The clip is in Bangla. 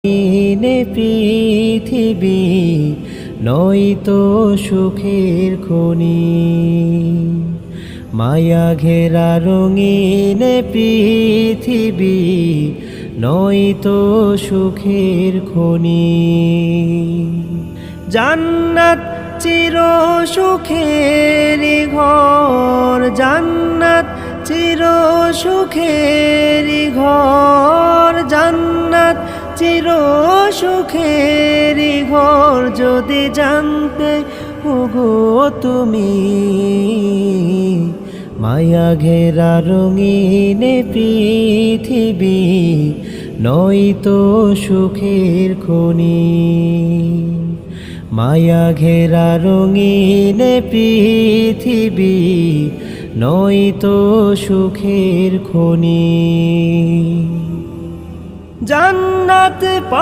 নে পৃথিবী নয়তো সুখের খনি, মায়া ঘেরা রঙিন পৃথিবী নয়তো সুখের খনি। জান্নাত চির সুখের ঘর, জান্নাত চির সুখের ঘর, জান্নাত চির সুখের ঘর। যদি জানতে ওগো তুমি, মায়া ঘেরা রঙিন পৃথিবী নয়তো সুখের খনি, মায়া ঘেরা রঙিন পৃথিবী নয়তো সুখের খনি। জান্নাত